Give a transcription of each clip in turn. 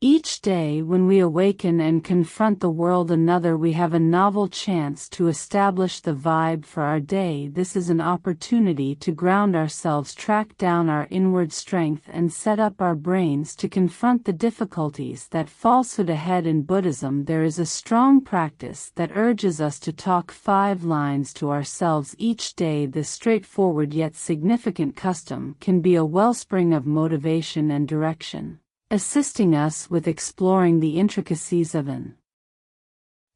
Each day when we awaken and confront the world another, we have a novel chance to establish the vibe for our day. This is an opportunity to ground ourselves, track down our inward strength, and set up our brains to confront the difficulties that falsehood ahead. In Buddhism, there is a strong practice that urges us to talk 5 lines to ourselves each day. This straightforward yet significant custom can be a wellspring of motivation and direction, assisting us with exploring the intricacies of an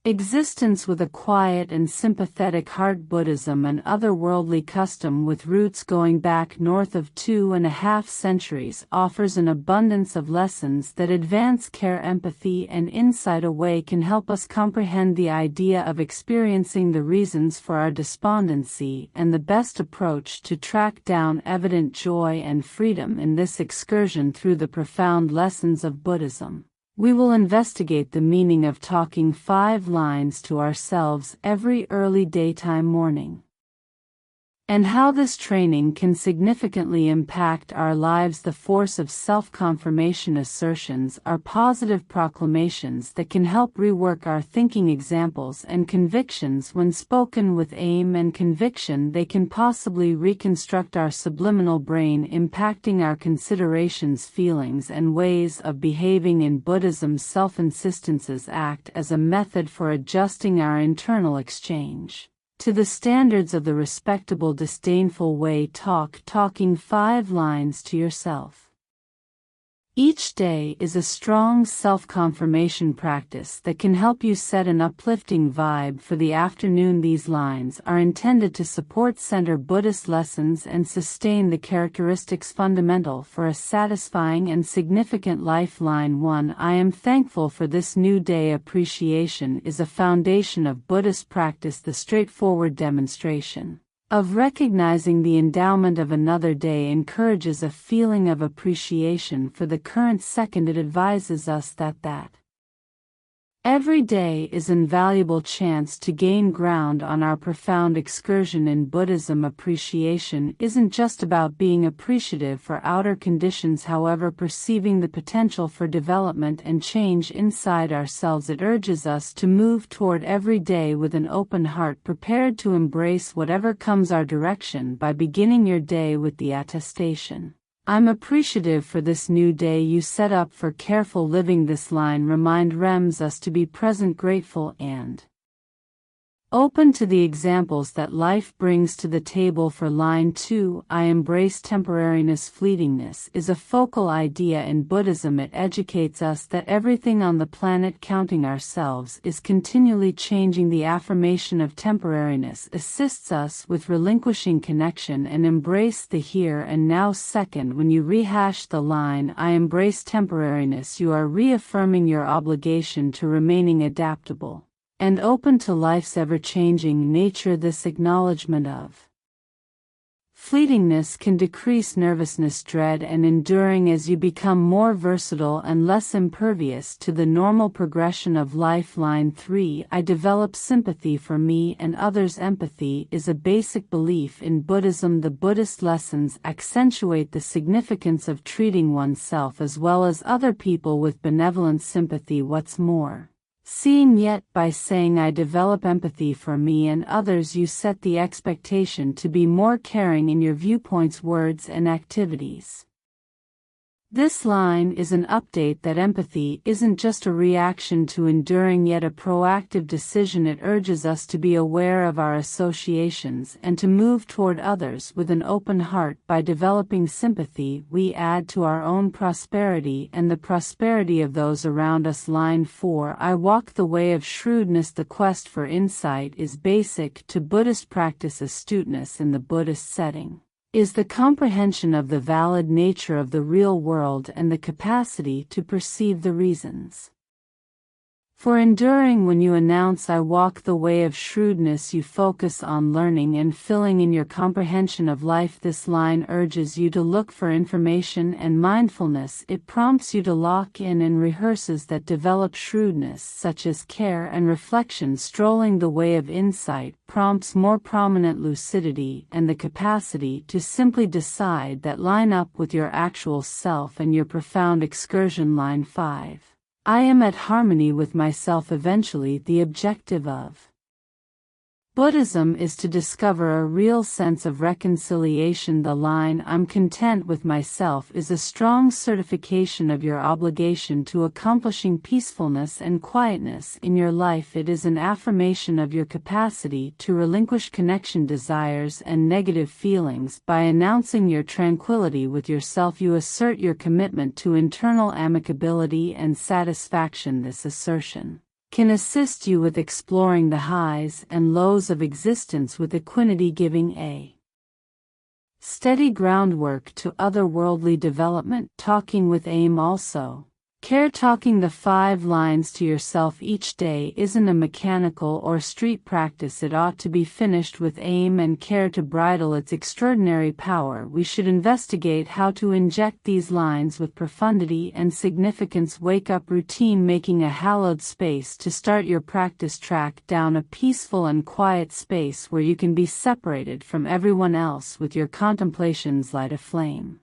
existence with a quiet and sympathetic heart. Buddhism, an otherworldly custom with roots going back north of 2.5 centuries, offers an abundance of lessons that advance care, empathy, and insight. A way can help us comprehend the idea of experiencing the reasons for our despondency and the best approach to track down evident joy and freedom. In this excursion through the profound lessons of Buddhism, we will investigate the meaning of talking 5 lines to ourselves every early daytime morning, and how this training can significantly impact our lives. The force of self-confirmation assertions are positive proclamations that can help rework our thinking. Examples and convictions. When spoken with aim and conviction, they can possibly reconstruct our subliminal brain, impacting our considerations, feelings, and ways of behaving. In Buddhism, self-insistences act as a method for adjusting our internal exchange to the standards of the respectable, disdainful way. Talking 5 lines to yourself each day is a strong self-confirmation practice that can help you set an uplifting vibe for the afternoon. These lines are intended to support, center Buddhist lessons, and sustain the characteristics fundamental for a satisfying and significant life. Line 1: I am thankful for this new day. Appreciation is a foundation of Buddhist practice, the straightforward demonstration of recognizing the endowment of another day encourages a feeling of appreciation for the current second. It advises us that every day is an invaluable chance to gain ground on our profound excursion in Buddhism. Appreciation isn't just about being appreciative for outer conditions, however, perceiving the potential for development and change inside ourselves. It urges us to move toward every day with an open heart, prepared to embrace whatever comes our direction. By beginning your day with the attestation, I'm appreciative for this new day, you set up for careful living. This line reminds us to be present, grateful, and open to the examples that life brings to the table. For line 2, I embrace temporariness. Fleetingness is a focal idea in Buddhism. It educates us that everything on the planet, counting ourselves, is continually changing. The affirmation of temporariness assists us with relinquishing connection and embrace the here and now. Second, when you rehash the line, I embrace temporariness, you are reaffirming your obligation to remaining adaptable and open to life's ever-changing nature. This acknowledgement of fleetingness can decrease nervousness, dread, and enduring as you become more versatile and less impervious to the normal progression of life. Line 3, I develop sympathy for me and others. Empathy is a basic belief in Buddhism. The Buddhist lessons accentuate the significance of treating oneself as well as other people with benevolent sympathy. What's more, seeing yet by saying I develop empathy for me and others, you set the expectation to be more caring in your viewpoints, words, and activities. This line is an update that empathy isn't just a reaction to enduring, yet a proactive decision. It urges us to be aware of our associations and to move toward others with an open heart. By developing sympathy, we add to our own prosperity and the prosperity of those around us. Line 4, I walk the way of shrewdness. The quest for insight is basic to Buddhist practice. Astuteness in the Buddhist setting is the comprehension of the valid nature of the real world and the capacity to perceive the reasons For enduring, when you announce I walk the way of shrewdness, you focus on learning and filling in your comprehension of life. This line urges you to look for information and mindfulness. It prompts you to lock in and rehearses that develop shrewdness, such as care and reflection. Strolling the way of insight prompts more prominent lucidity and the capacity to simply decide that line up with your actual self and your profound excursion. Line 5. I am at harmony with myself. Eventually, the objective of Buddhism is to discover a real sense of reconciliation. The line, I'm content with myself, is a strong certification of your obligation to accomplishing peacefulness and quietness in your life. It is an affirmation of your capacity to relinquish connection desires and negative feelings. By announcing your tranquility with yourself, you assert your commitment to internal amicability and satisfaction. This assertion can assist you with exploring the highs and lows of existence with equanimity, giving a steady groundwork to otherworldly development. Talking with aim. Also, care. Talking the 5 lines to yourself each day isn't a mechanical or street practice. It ought to be finished with aim and care to bridle its extraordinary power. We should investigate how to inject these lines with profundity and significance. Wake up routine. Making a hallowed space to start your practice. Track down a peaceful and quiet space where you can be separated from everyone else with your contemplations. Light a flame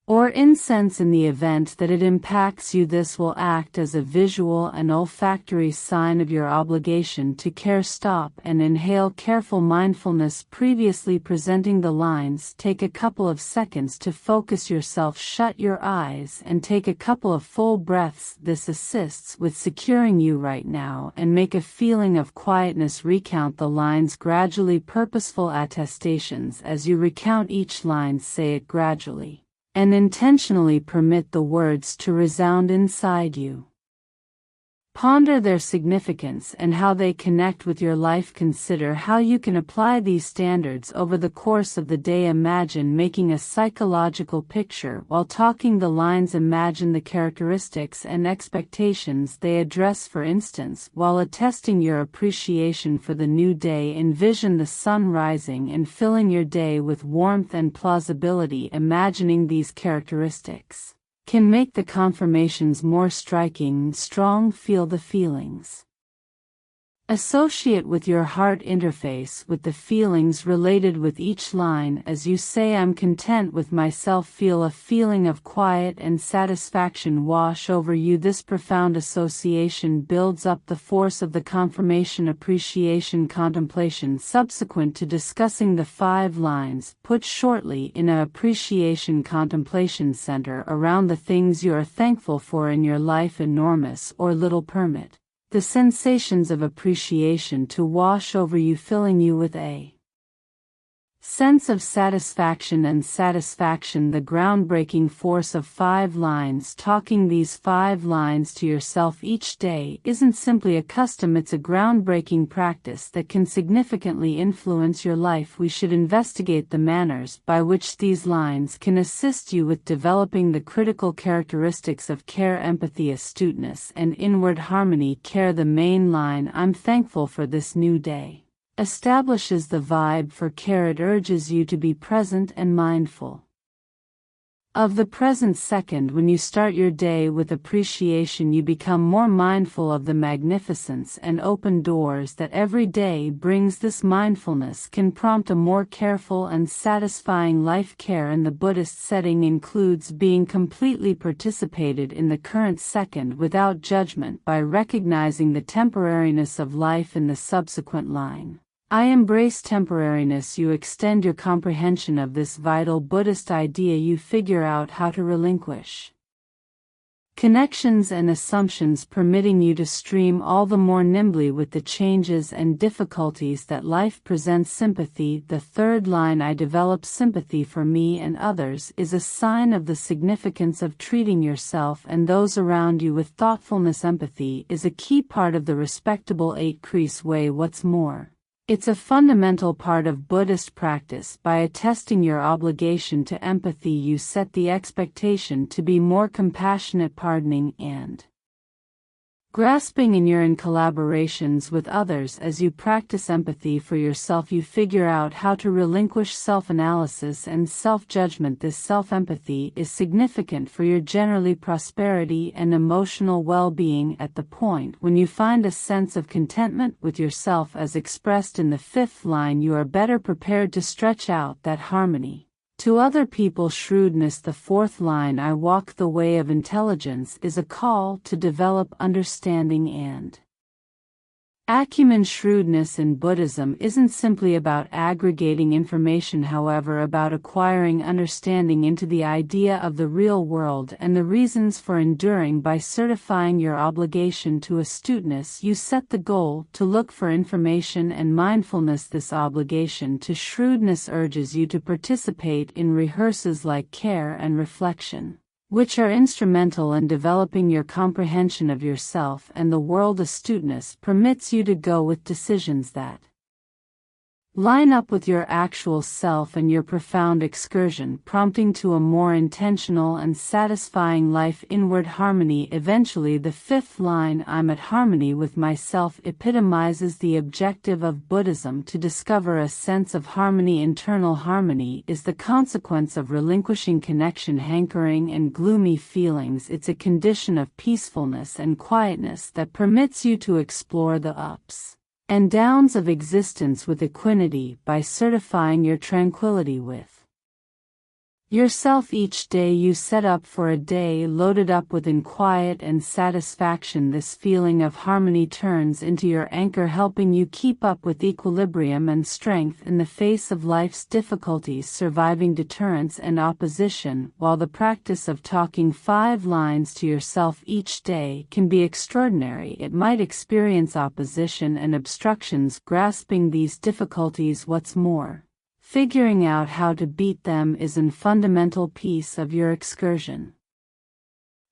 or incense in the event that it impacts you. This will act as a visual and olfactory sign of your obligation to care. Stop and inhale. Careful mindfulness. Previously presenting the lines, take a couple of seconds to focus yourself. Shut your eyes and take a couple of full breaths. This assists with securing you right now and make a feeling of quietness. Recount the lines gradually. Purposeful attestations. As you recount each line, say it gradually and intentionally. Permit the words to resound inside you. Ponder their significance and how they connect with your life. Consider how you can apply these standards over the course of the day. Imagine making a psychological picture while talking the lines. Imagine the characteristics and expectations they address. For instance, while attesting your appreciation for the new day, envision the sun rising and filling your day with warmth and plausibility. Imagining these characteristics can make the confirmations more striking and strong. Feel the feelings. Associate with your heart. Interface with the feelings related with each line. As you say, I'm content with myself, feel a feeling of quiet and satisfaction wash over you. This profound association builds up the force of the confirmation. Appreciation. Contemplation. Subsequent to discussing the 5 lines, put shortly in a appreciation contemplation center around the things you are thankful for in your life, enormous or little. Permit the sensations of appreciation to wash over you, filling you with a sense of satisfaction and satisfaction. The groundbreaking force of 5 lines. Talking these 5 lines to yourself each day isn't simply a custom, it's a groundbreaking practice that can significantly influence your life. We should investigate the manners by which these lines can assist you with developing the critical characteristics of care, empathy, astuteness, and inward harmony. Care. The main line, I'm thankful for this new day, establishes the vibe for care. It urges you to be present and mindful of the present second. When you start your day with appreciation, you become more mindful of the magnificence and open doors that every day brings. This mindfulness can prompt a more careful and satisfying life. Care in the Buddhist setting includes being completely participated in the current second without judgment. By recognizing the temporariness of life in the subsequent line, I embrace temporariness, you extend your comprehension of this vital Buddhist idea. You figure out how to relinquish connections and assumptions, permitting you to stream all the more nimbly with the changes and difficulties that life presents. Sympathy. The 3rd line, I develop sympathy for me and others, is a sign of the significance of treating yourself and those around you with thoughtfulness. Empathy is a key part of the respectable 8 Crease way. What's more, it's a fundamental part of Buddhist practice. By attesting your obligation to empathy, you set the expectation to be more compassionate, pardoning, and Grasping in your collaborations with others. As you practice empathy for yourself, you figure out how to relinquish self-analysis and self-judgment. This self-empathy is significant for your generally prosperity and emotional well-being. At the point when you find a sense of contentment with yourself as expressed in the fifth line, you are better prepared to stretch out that harmony to other people. Shrewdness. The fourth line, I walk the way of intelligence, is a call to develop understanding and acumen. Shrewdness in Buddhism isn't simply about aggregating information, however, about acquiring understanding into the idea of the real world and the reasons for enduring. By certifying your obligation to astuteness, you set the goal to look for information and mindfulness. This obligation to shrewdness urges you to participate in rehearsals like care and reflection, which are instrumental in developing your comprehension of yourself and the world. Astuteness permits you to go with decisions that line up with your actual self and your profound excursion, prompting to a more intentional and satisfying life. Inward harmony. Eventually, the fifth line, I'm at harmony with myself, epitomizes the objective of Buddhism: to discover a sense of harmony. Internal harmony is the consequence of relinquishing connection, hankering, and gloomy feelings. It's a condition of peacefulness and quietness that permits you to explore the ups and downs of existence with equanimity. By certifying your tranquility with yourself each day, you set up for a day loaded up with quiet and satisfaction. This feeling of harmony turns into your anchor, helping you keep up with equilibrium and strength in the face of life's difficulties, surviving deterrence and opposition. While the practice of talking 5 lines to yourself each day can be extraordinary, it might experience opposition and obstructions. Grasping these difficulties, what's more, figuring out how to beat them, is a fundamental piece of your excursion.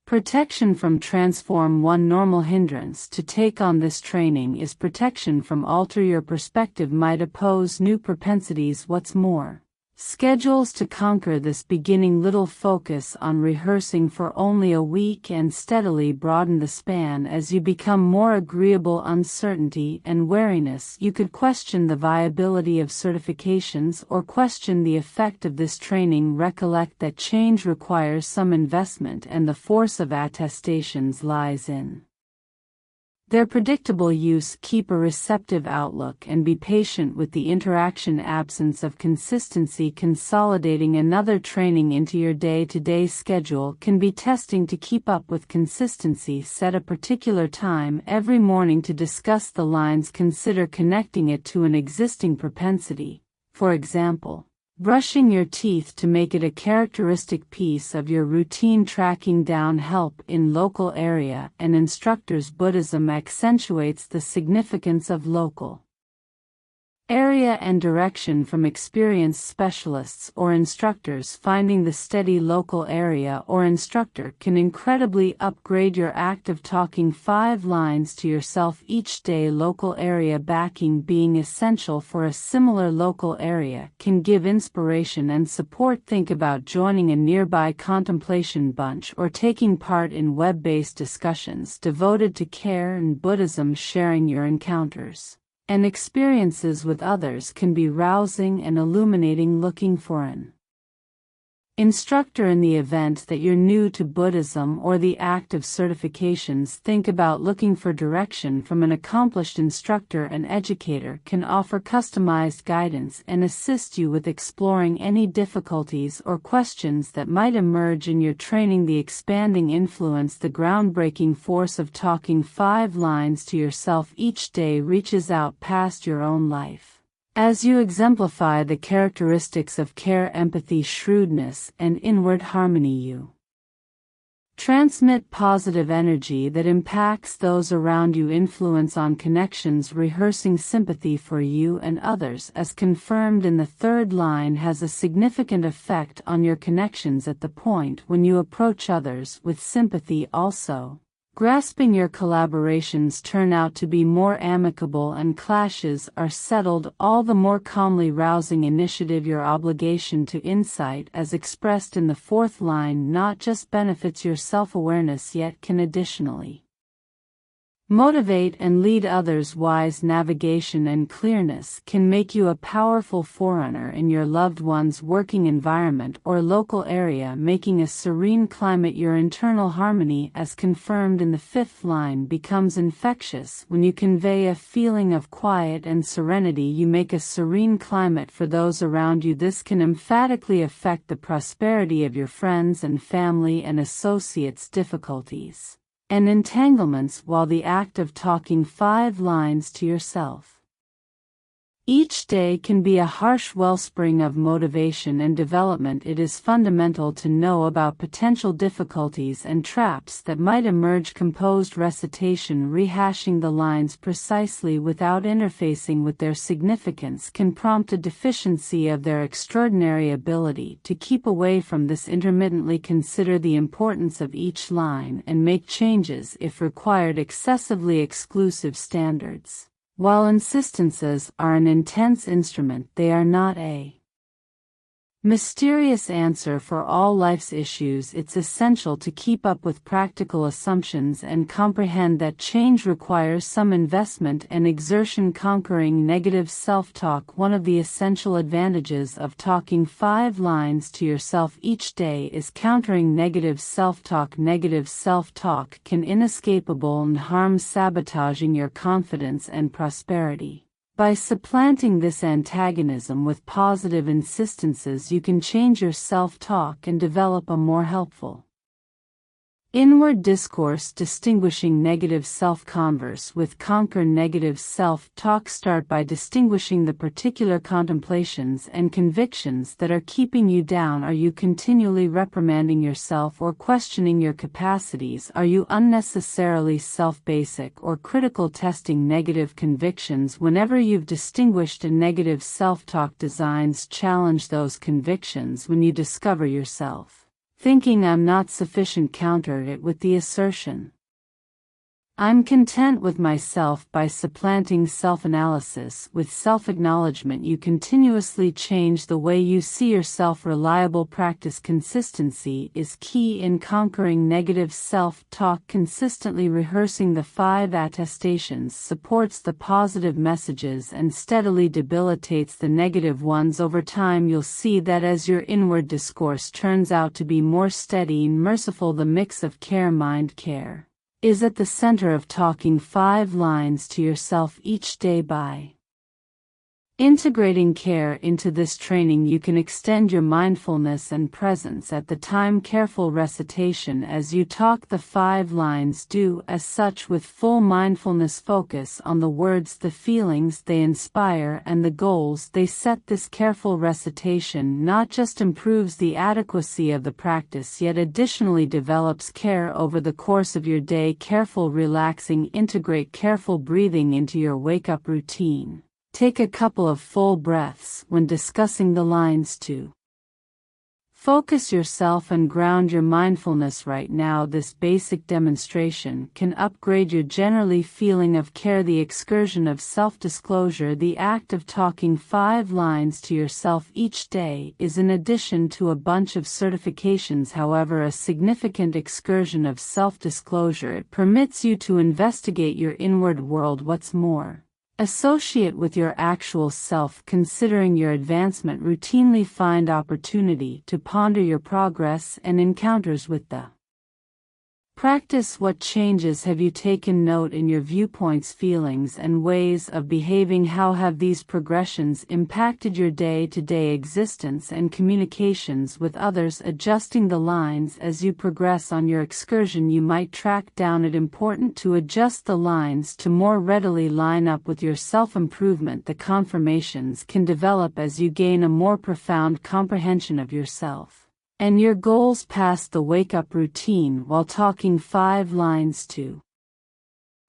Protection from transform. One normal hindrance to take on this training is protection from alter your perspective might oppose new propensities. What's more, schedules to conquer this beginning little. Focus on rehearsing for only a week and steadily broaden the span as you become more agreeable. Uncertainty and wariness. You could question the viability of certifications or question the effect of this training. Recollect that change requires some investment, and the force of attestations lies in their predictable use. Keep a receptive outlook and be patient with the interaction. Absence of consistency. Consolidating another training into your day-to-day schedule can be testing. To keep up with consistency, set a particular time every morning to discuss the lines. Consider connecting it to an existing propensity. For example, brushing your teeth to make it a characteristic piece of your routine. Tracking down help in local area and instructors. Buddhism accentuates the significance of local area and direction from experienced specialists or instructors. Finding the steady local area or instructor can incredibly upgrade your act of talking 5 lines to yourself each day. Local area backing. Being essential for a similar local area can give inspiration and support. Think about joining a nearby contemplation bunch or taking part in web-based discussions devoted to care and Buddhism. Sharing your encounters and experiences with others can be rousing and illuminating. Looking for an instructor. In the event that you're new to Buddhism or the act of certifications, think about looking for direction from an accomplished instructor. An educator can offer customized guidance and assist you with exploring any difficulties or questions that might emerge in your training. The expanding influence. The groundbreaking force of talking 5 lines to yourself each day reaches out past your own life as you exemplify the characteristics of care, empathy, shrewdness, and inward harmony. You transmit positive energy that impacts those around you. Influence on connections. Rehearsing sympathy for you and others, as confirmed in the 3rd line, has a significant effect on your connections. At the point when you approach others with sympathy, also grasping, your collaborations turn out to be more amicable and clashes are settled all the more calmly. Rousing initiative. Your obligation to insight, as expressed in the 4th line, not just benefits your self-awareness, yet can additionally Motivate and lead others. Wise navigation and clearness can make you a powerful forerunner in your loved one's working environment or local area, making a serene climate. Your internal harmony, as confirmed in the fifth line, becomes infectious. When you convey a feeling of quiet and serenity, you make a serene climate for those around you. This can emphatically affect the prosperity of your friends and family and associates. Difficulties and entanglements while the act of talking 5 lines to yourself each day can be a harsh wellspring of motivation and development. It is fundamental to know about potential difficulties and traps that might emerge. Composed recitation, rehashing the lines precisely without interfacing with their significance, can prompt a deficiency of their extraordinary ability to keep away from this. Intermittently consider the importance of each line and make changes if required. Excessively exclusive standards. While insistences are an intense instrument, they are not a mysterious answer for all life's issues. It's essential to keep up with practical assumptions and comprehend that change requires some investment and exertion. Conquering negative self-talk. One of the essential advantages of talking 5 lines to yourself each day is countering negative self-talk. Negative self-talk can be inescapable and harms, sabotaging your confidence and prosperity. By supplanting this antagonism with positive insistences, you can change your self-talk and develop a more helpful inward discourse. Distinguishing negative self-converse with conquer negative self-talk. Start by distinguishing the particular contemplations and convictions that are keeping you down. Are you continually reprimanding yourself or questioning your capacities? Are you unnecessarily self-basic or critical? Testing negative convictions. Whenever you've distinguished a negative self-talk, designs challenge those convictions. When you discover yourself thinking I'm not sufficient, counter it with the assertion I'm content with myself. By supplanting self-analysis with self-acknowledgement, you continuously change the way you see yourself. Reliable practice. Consistency is key in conquering negative self-talk. Consistently rehearsing the 5 attestations supports the positive messages and steadily debilitates the negative ones. Over time, you'll see that as your inward discourse turns out to be more steady and merciful, the mix of care, mind care, is at the center of talking 5 lines to yourself each day. By integrating care into this training, you can extend your mindfulness and presence at the time. Careful recitation as you talk the 5 lines. Do as such with full mindfulness. Focus on the words, the feelings they inspire, and the goals they set. This careful recitation not just improves the adequacy of the practice, yet additionally develops care over the course of your day. Careful relaxing. Integrate careful breathing into your wake-up routine. Take a couple of full breaths when discussing the lines to focus yourself and ground your mindfulness right now. This basic demonstration can upgrade your generally feeling of care. The excursion of self-disclosure. The act of talking 5 lines to yourself each day is in addition to a bunch of certifications, however, a significant excursion of self-disclosure. It permits you to investigate your inward world. What's more, associate with your actual self. Considering your advancement, routinely find opportunity to ponder your progress and encounters with the practice. What changes have you taken note in your viewpoints, feelings, and ways of behaving? How have these progressions impacted your day-to-day existence and communications with others? Adjusting the lines as you progress on your excursion. You might track down it important to adjust the lines to more readily line up with your self-improvement. The confirmations can develop as you gain a more profound comprehension of yourself and your goals. Past the wake-up routine while talking 5 lines to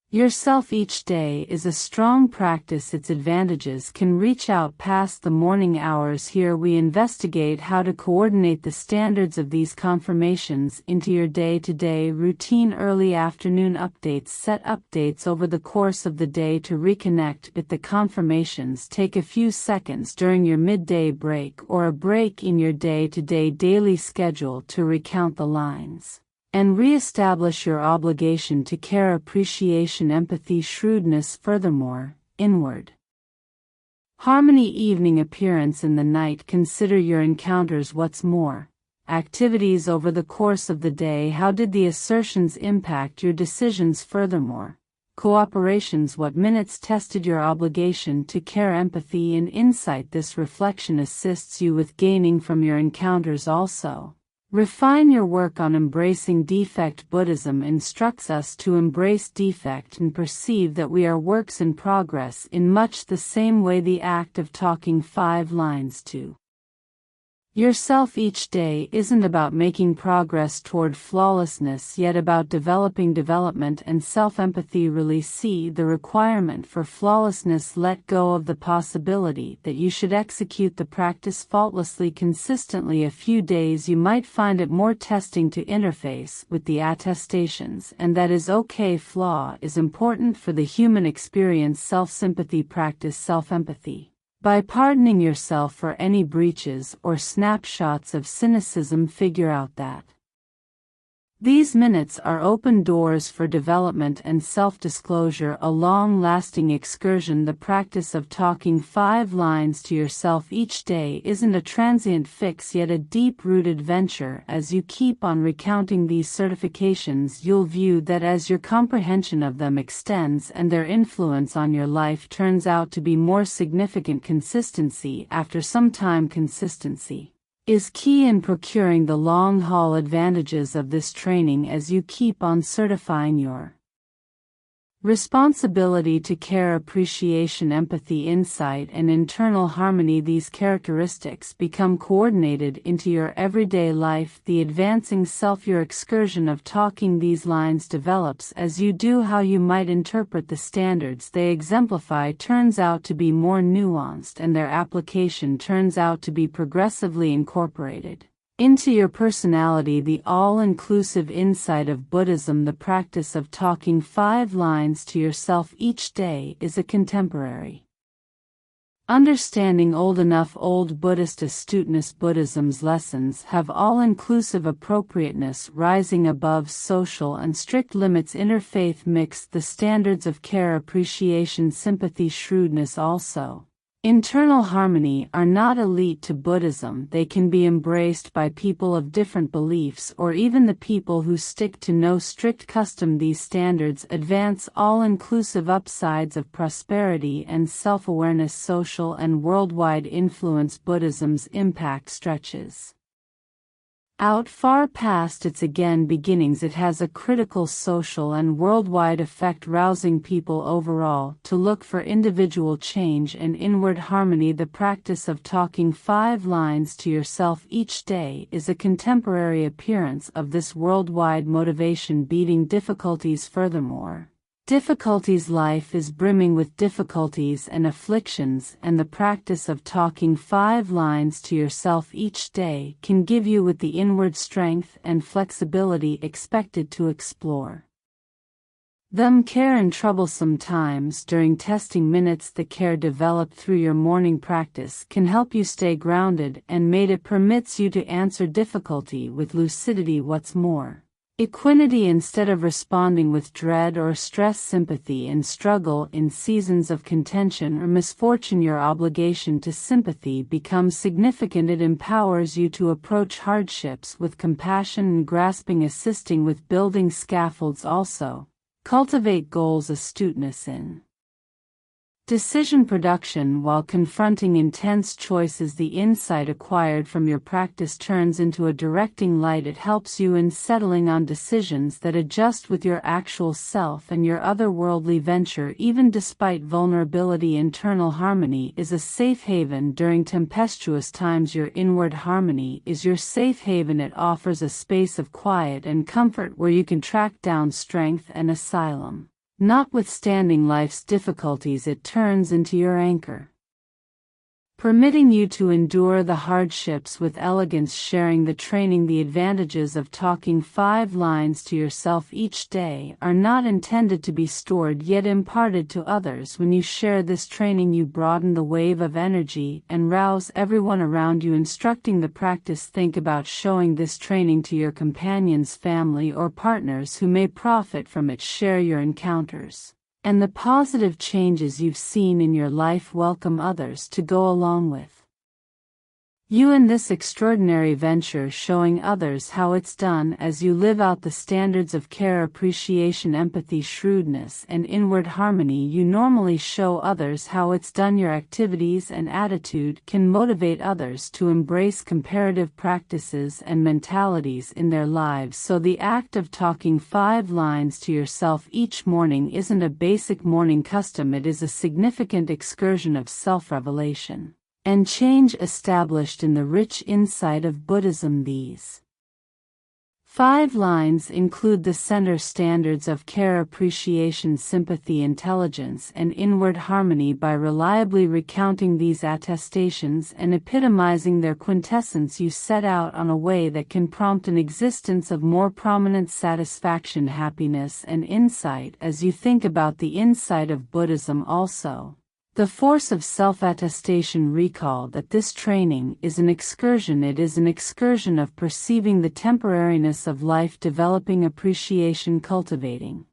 yourself each day is a strong practice. Its advantages can reach out past the morning hours. Here we investigate how to coordinate the standards of these confirmations into your day-to-day routine. Early afternoon updates. Set updates over the course of the day to reconnect with the confirmations. Take a few seconds during your midday break or a break in your day-to-day daily schedule to recount the lines and re-establish your obligation to care, appreciation, empathy, shrewdness. Furthermore, inward harmony, evening appearance in the night. Consider your encounters. What's more, activities over the course of the day. How did the assertions impact your decisions? Furthermore, cooperations. What minutes tested your obligation to care, empathy, and insight? This reflection assists you with gaining from your encounters. Also, refine your work on embracing defect. Buddhism instructs us to embrace defect and perceive that we are works in progress in much the same way. The act of talking 5 lines to yourself each day isn't about making progress toward flawlessness, yet about developing development and self-empathy. Really see the requirement for flawlessness. Let go of the possibility that you should execute the practice faultlessly consistently. A few days you might find it more testing to interface with the attestations, and that is okay. Flaw is important for the human experience. Self-sympathy. Practice self-empathy by pardoning yourself for any breaches or snapshots of cynicism. Figure out that these minutes are open doors for development and self-disclosure, a long-lasting excursion. The practice of talking 5 lines to yourself each day isn't a transient fix, yet a deep-rooted venture. As you keep on recounting these certifications, you'll view that as your comprehension of them extends and their influence on your life turns out to be more significant. Consistency. After some time, consistency is key in procuring the long-haul advantages of this training as you keep on certifying your responsibility to care, appreciation, empathy, insight, and internal harmony. These characteristics become coordinated into your everyday life. The advancing self. Your excursion of talking these lines develops as you do. How you might interpret the standards they exemplify turns out to be more nuanced, and their application turns out to be progressively incorporated into your personality. The all-inclusive insight of Buddhism. The practice of talking 5 lines to yourself each day is a contemporary understanding, old enough old Buddhist astuteness. Buddhism's lessons have all-inclusive appropriateness, rising above social and strict limits. Interfaith mix. The standards of care, appreciation, sympathy, shrewdness, also internal harmony are not elite to Buddhism. They can be embraced by people of different beliefs or even the people who stick to no strict custom. These standards advance all-inclusive upsides of prosperity and self-awareness, social and worldwide influence. Buddhism's impact stretches out far past its beginnings. It has a critical social and worldwide effect, rousing people overall to look for individual change and inward harmony. The practice of talking 5 lines to yourself each day is a contemporary appearance of this worldwide motivation, beating difficulties. Furthermore, difficulties. Life is brimming with difficulties and afflictions, and the practice of talking 5 lines to yourself each day can give you with the inward strength and flexibility expected to explore them. Care in troublesome times. During testing minutes, the care developed through your morning practice can help you stay grounded, and it permits you to answer difficulty with lucidity. What's more, equanimity instead of responding with dread or stress. Sympathy in struggle. In seasons of contention or misfortune, your obligation to sympathy becomes significant. It empowers you to approach hardships with compassion and grasping, assisting with building scaffolds. Also, cultivate goals, astuteness in decision production. While confronting intense choices, the insight acquired from your practice turns into a directing light. It helps you in settling on decisions that adjust with your actual self and your otherworldly venture. Even despite vulnerability, internal harmony is a safe haven during tempestuous times. Your inward harmony is your safe haven. It offers a space of quiet and comfort where you can track down strength and asylum. Notwithstanding life's difficulties, it turns into your anchor. permitting you to endure the hardships with elegance, sharing the training. The advantages of talking 5 lines to yourself each day are not intended to be stored yet imparted to others. When you share this training, you broaden the wave of energy and rouse everyone around you. Instructing the practice. Think about showing this training to your companions, family, or partners who may profit from it. Share your encounters and the positive changes you've seen in your life. Welcome others to go along with you in this extraordinary venture, showing others how it's done as you live out the standards of care, appreciation, empathy, shrewdness, and inward harmony. You normally show others how it's done. Your activities and attitude can motivate others to embrace comparative practices and mentalities in their lives. So the act of talking 5 lines to yourself each morning isn't a basic morning custom, it is a significant excursion of self-revelation and change established in the rich insight of Buddhism. These 5 lines include the center standards of care, appreciation, sympathy, intelligence, and inward harmony. By reliably recounting these attestations and epitomizing their quintessence, you set out on a way that can prompt an existence of more prominent satisfaction, happiness, and insight. As you think about the insight of Buddhism, also the force of self-attestation, recall that this training is an excursion. It is an excursion of perceiving the temporariness of life, developing appreciation, cultivating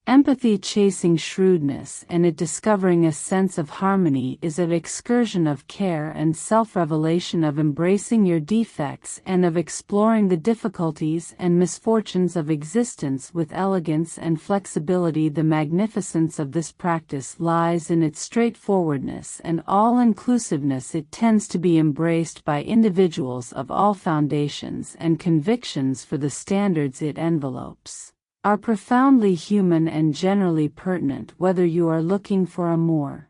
empathy, chasing shrewdness, and discovering a sense of harmony. Is an excursion of care and self-revelation, of embracing your defects and of exploring the difficulties and misfortunes of existence with elegance and flexibility. The magnificence of this practice lies in its straightforwardness and all-inclusiveness. It tends to be embraced by individuals of all foundations and convictions, for the standards it envelopes are profoundly human and generally pertinent, whether you are looking for a more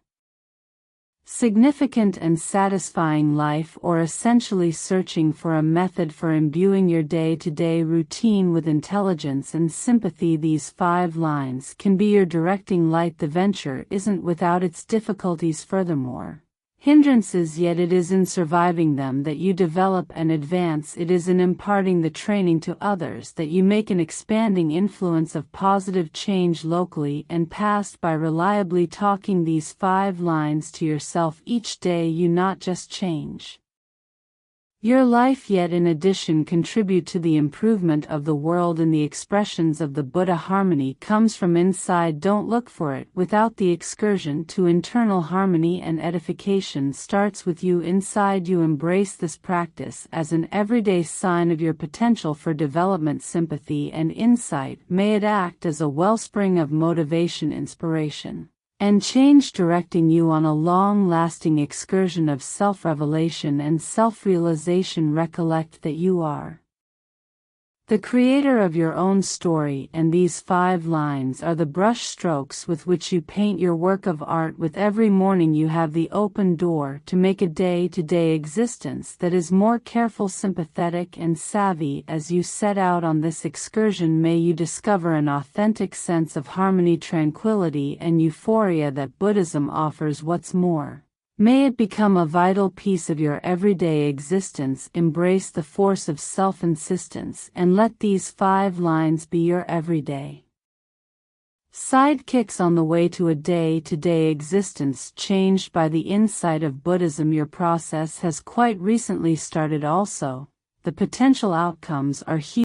significant and satisfying life or essentially searching for a method for imbuing your day-to-day routine with intelligence and sympathy. These 5 lines can be your directing light. The venture isn't without its difficulties, furthermore hindrances, yet it is in surviving them that you develop and advance. It is in imparting the training to others that you make an expanding influence of positive change locally and past. By reliably talking these 5 lines to yourself each day, you not just change your life, yet in addition contribute to the improvement of the world. And the expressions of the Buddha. Harmony comes from inside. Don't look for it without. The excursion to internal harmony and edification starts with you inside. You embrace this practice as an everyday sign of your potential for development, sympathy, and insight. May it act as a wellspring of motivation, inspiration, and change, directing you on a long-lasting excursion of self-revelation and self-realization. Recollect that you are the creator of your own story, and these 5 lines are the brush strokes with which you paint your work of art. With every morning you have the open door to make a day-to-day existence that is more careful, sympathetic, and savvy. As you set out on this excursion, may you discover an authentic sense of harmony, tranquility, and euphoria that Buddhism offers. What's more, may it become a vital piece of your everyday existence. Embrace the force of self-insistence and let these 5 lines be your everyday sidekicks on the way to a day-to-day existence changed by the insight of Buddhism. Your process has quite recently started also. The potential outcomes are huge.